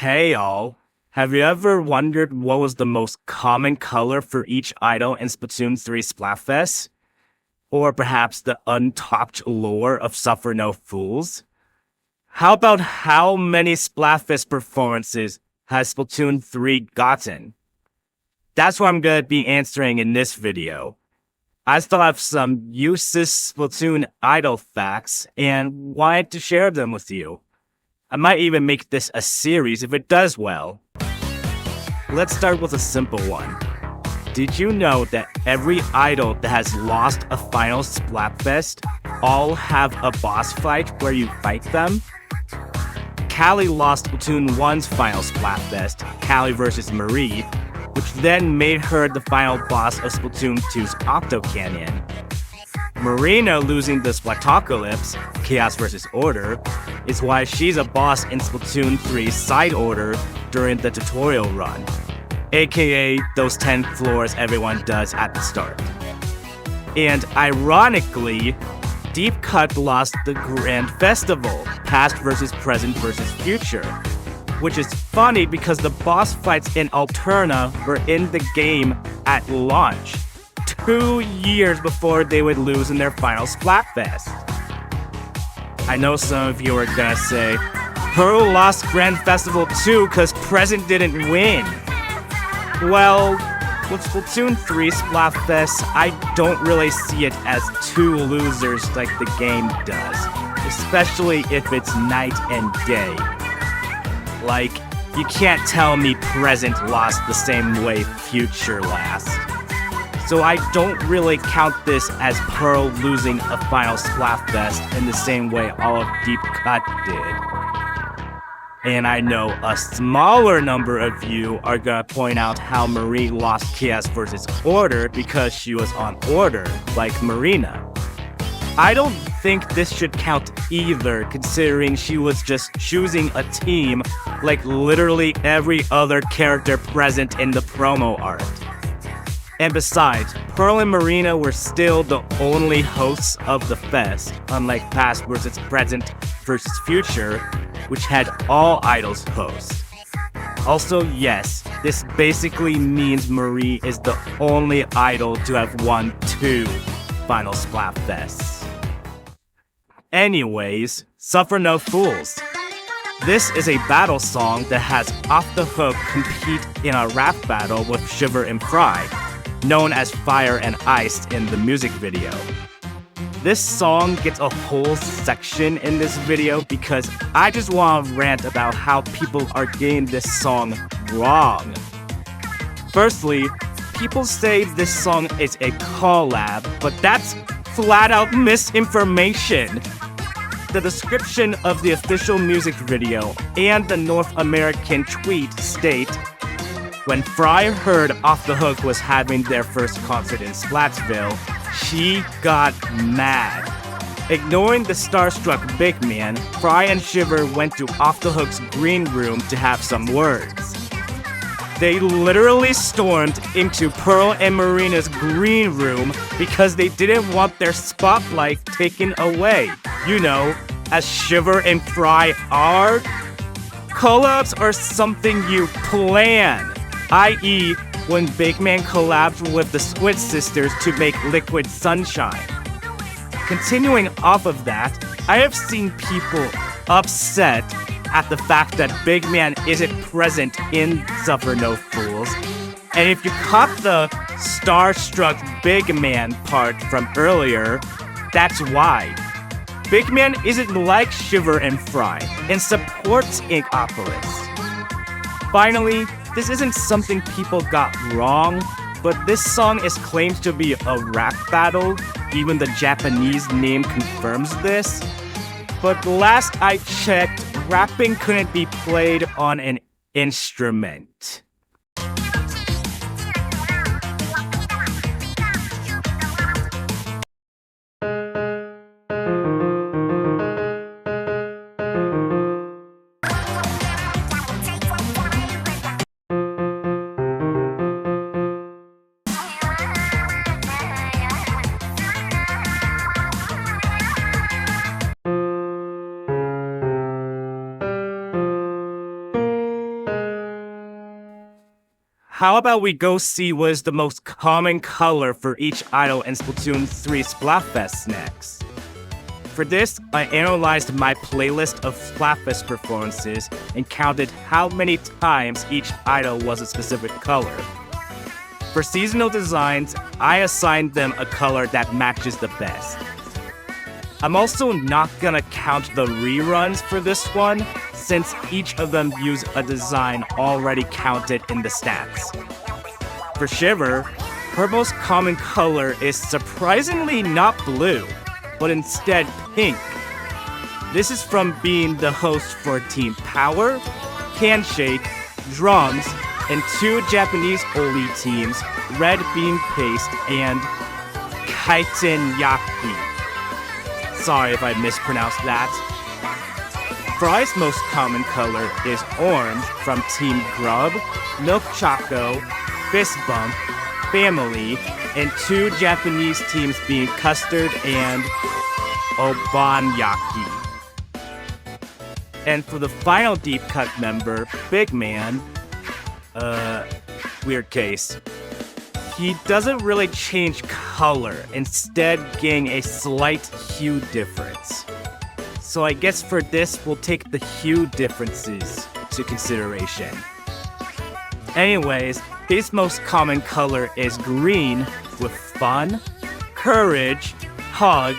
Hey all, have you ever wondered what was the most common color for each idol in Splatoon 3 Splatfest? Or perhaps the untopped lore of Suffer No Fools? How about how many Splatfest performances has Splatoon 3 gotten? That's what I'm gonna be answering in this video. I still have some useless Splatoon idol facts and wanted to share them with you. I might even make this a series if it does well. Let's start with a simple one. Did you know that every idol that has lost a final Splatfest all have a boss fight where you fight them? Callie lost Splatoon 1's final Splatfest, Callie vs. Marie, which then made her the final boss of Splatoon 2's Octo Canyon. Marina losing the Splatocalypse, Chaos vs. Order, is why she's a boss in Splatoon 3's Side Order during the tutorial run, aka those 10 floors everyone does at the start. And ironically, Deep Cut lost the Grand Festival, Past vs. Present vs. Future, which is funny because the boss fights in Alterna were in the game at launch, 2 years before they would lose in their final Splatfest. I know some of you are gonna say, Pearl lost Grand Festival too cause Present didn't win. Well, with Splatoon 3 Splatfest, I don't really see it as two losers like the game does, especially if it's night and day. Like, you can't tell me Present lost the same way Future lost. So I don't really count this as Pearl losing a final Splatfest in the same way all of Deep Cut did. And I know a smaller number of you are gonna point out how Marie lost Chaos vs. Order because she was on Order, like Marina. I don't think this should count either, considering she was just choosing a team like literally every other character present in the promo art. And besides, Pearl and Marina were still the only hosts of the fest, unlike Past vs. Present vs. Future, which had all idols host. Also, yes, this basically means Marie is the only idol to have won 2 final Splatfests. Anyways, Suffer No Fools. This is a battle song that has Off the Hook compete in a rap battle with Shiver and Fry, known as Fire and Ice in the music video. This song gets a whole section in this video because I just want to rant about how people are getting this song wrong. Firstly, people say this song is a collab, but that's flat out misinformation. The description of the official music video and the North American tweet state, when Fry heard Off the Hook was having their first concert in Splatsville, she got mad. Ignoring the starstruck big man, Fry and Shiver went to Off the Hook's green room to have some words. They literally stormed into Pearl and Marina's green room because they didn't want their spotlight taken away. You know, as Shiver and Fry are. Collabs are something you plan. I.e., when Big Man collabed with the Squid Sisters to make Liquid Sunshine. Continuing off of that, I have seen people upset at the fact that Big Man isn't present in Suffer No Fools. And if you caught the starstruck Big Man part from earlier, that's why. Big Man isn't like Shiver and Fry and supports Inkopolis. Finally, this isn't something people got wrong, but this song is claimed to be a rap battle. Even the Japanese name confirms this. But last I checked, rapping couldn't be played on an instrument. how about we go see what is the most common color for each idol in Splatoon 3 Splatfest next? For this, I analyzed my playlist of Splatfest performances and counted how many times each idol was a specific color. For seasonal designs, I assigned them a color that matches the best. I'm also not gonna count the reruns for this one, since each of them use a design already counted in the stats. For Shiver, her most common color is surprisingly not blue, but instead pink. This is from being the host for Team Power, Handshake, Drums, and 2 Japanese Oli teams, Red Bean Paste and Kaiten Yaki. Sorry if I mispronounced that. Fry's most common color is orange from Team Grub, Milk Choco, Fist Bump, Family, and 2 Japanese teams being Custard and Obanyaki. And for the final deep cut member, Big Man, weird case. He doesn't really change color, instead getting a slight hue difference. So I guess for this, we'll take the hue differences to consideration. Anyways, his most common color is green with fun, courage, hug,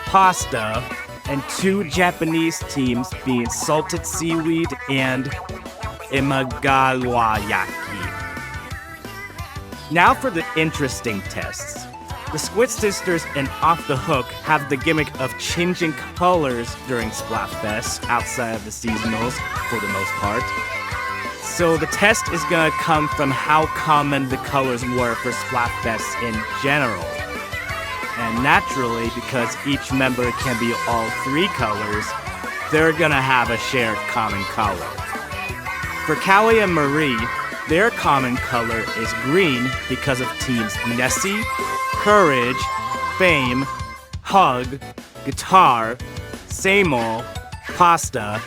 pasta, and 2 Japanese teams being salted seaweed and imagawayaki. Now for the interesting tests. The Squid Sisters and Off the Hook have the gimmick of changing colors during Splatfest outside of the seasonals for the most part. So the test is gonna come from how common the colors were for Splatfest in general. And naturally, because each member can be all 3 colors, they're gonna have a shared common color. For Callie and Marie, their common color is green because of teams Nessie, Courage, Fame, Hug, Guitar, Samol, Pasta,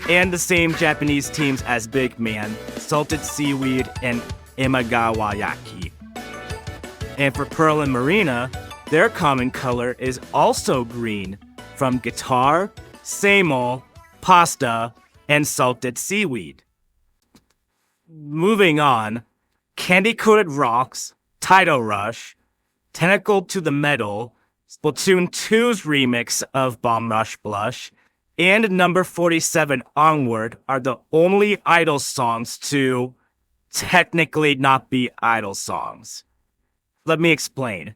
and the same Japanese teams as Big Man, Salted Seaweed, and Imagawayaki. And for Pearl and Marina, their common color is also green from Guitar, Samol, Pasta, and Salted Seaweed. Moving on, Candy Coated Rocks, Title Rush, Tentacled to the Metal, Splatoon 2's remix of Bomb Rush Blush, and number 47 Onward are the only Idol songs to technically not be Idol songs. Let me explain.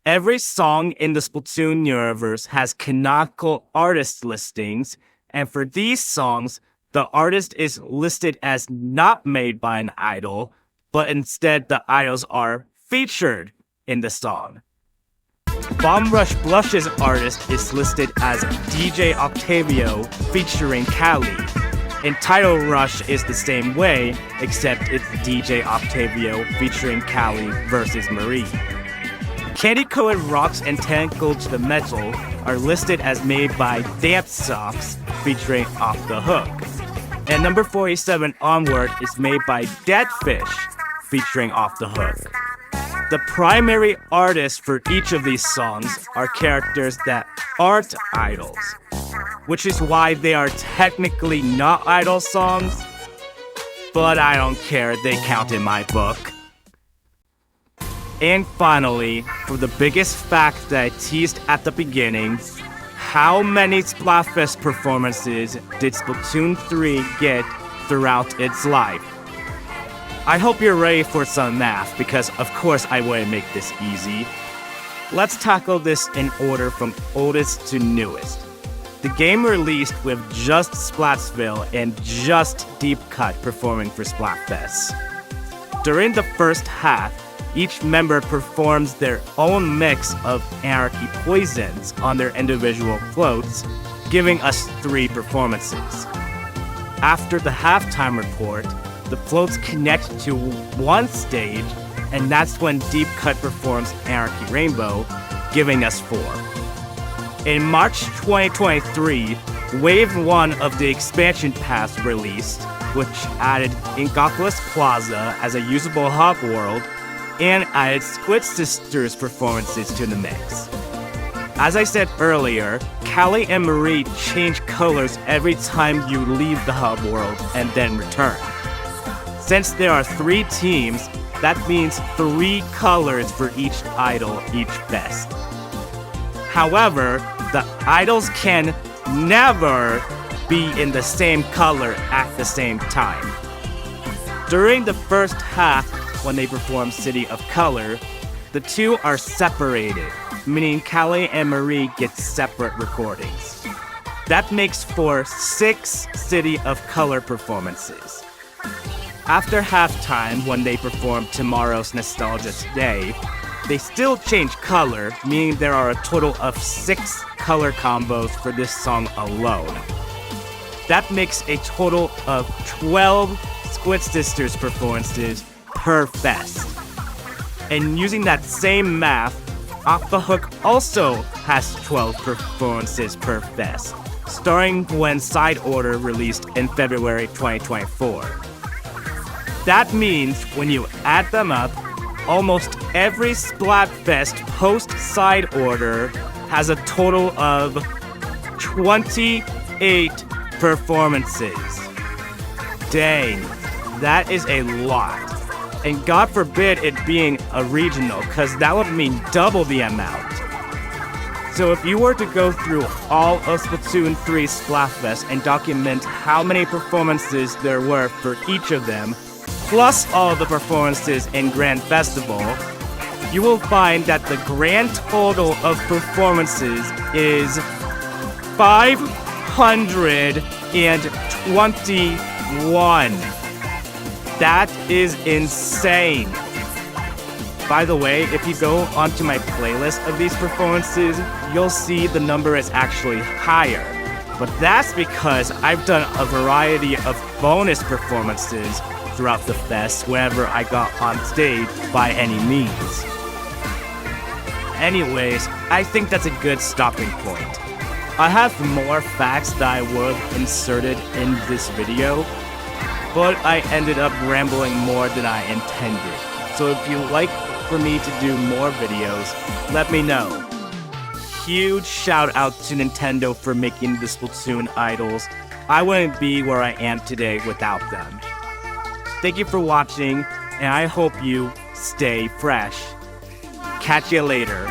Every song in the Splatoon universe has canonical artist listings, and for these songs, the artist is listed as not made by an idol, but instead the idols are featured in the song. Bomb Rush Blush's artist is listed as DJ Octavio featuring Callie, and Title Rush is the same way, except it's DJ Octavio featuring Callie versus Marie. Candy Coated Rocks and Tentacled to the Metal are listed as made by Dance Socks featuring Off the Hook. And number 47 Onward is made by Deadfish featuring Off the Hook. The primary artists for each of these songs are characters that aren't idols, which is why they are technically not idol songs, but I don't care, they count in my book. And finally, for the biggest fact that I teased at the beginning, how many Splatfest performances did Splatoon 3 get throughout its life? I hope you're ready for some math, because of course I wouldn't make this easy. Let's tackle this in order from oldest to newest. The game released with just Splatsville and just Deep Cut performing for Splatfest. During the first half, each member performs their own mix of Anarchy Poisons on their individual floats, giving us 3 performances. After the halftime report, the floats connect to one stage, and that's when Deep Cut performs Anarchy Rainbow, giving us 4. In March 2023, Wave 1 of the expansion pass released, which added Inkopolis Plaza as a usable hub world, and added Squid Sisters performances to the mix. As I said earlier, Callie and Marie change colors every time you leave the hub world and then return. Since there are 3 teams, that means 3 colors for each idol each fest. However, the idols can never be in the same color at the same time. During the first half, when they perform City of Color, the two are separated, meaning Callie and Marie get separate recordings. That makes for 6 City of Color performances. After halftime, when they perform Tomorrow's Nostalgia Today, they still change color, meaning there are a total of 6 color combos for this song alone. That makes a total of 12 Squid Sisters performances per fest. And using that same math, Off the Hook also has 12 performances per fest, starting when Side Order released in February 2024. That means when you add them up, almost every Splatfest post-Side Order has a total of 28 performances. Dang, that is a lot. And God forbid it being a regional, cause that would mean double the amount. So if you were to go through all of Splatoon 3 Splatfest and document how many performances there were for each of them, plus all the performances in Grand Festival, you will find that the grand total of performances is 521. That is insane. By the way, if you go onto my playlist of these performances, you'll see the number is actually higher. But that's because I've done a variety of bonus performances throughout the fest whenever I got on stage by any means. Anyways, I think that's a good stopping point. I have more facts that I would have inserted in this video, but I ended up rambling more than I intended. So if you'd like for me to do more videos, let me know. Huge shout out to Nintendo for making the Splatoon Idols. I wouldn't be where I am today without them. Thank you for watching, and I hope you stay fresh. Catch you later.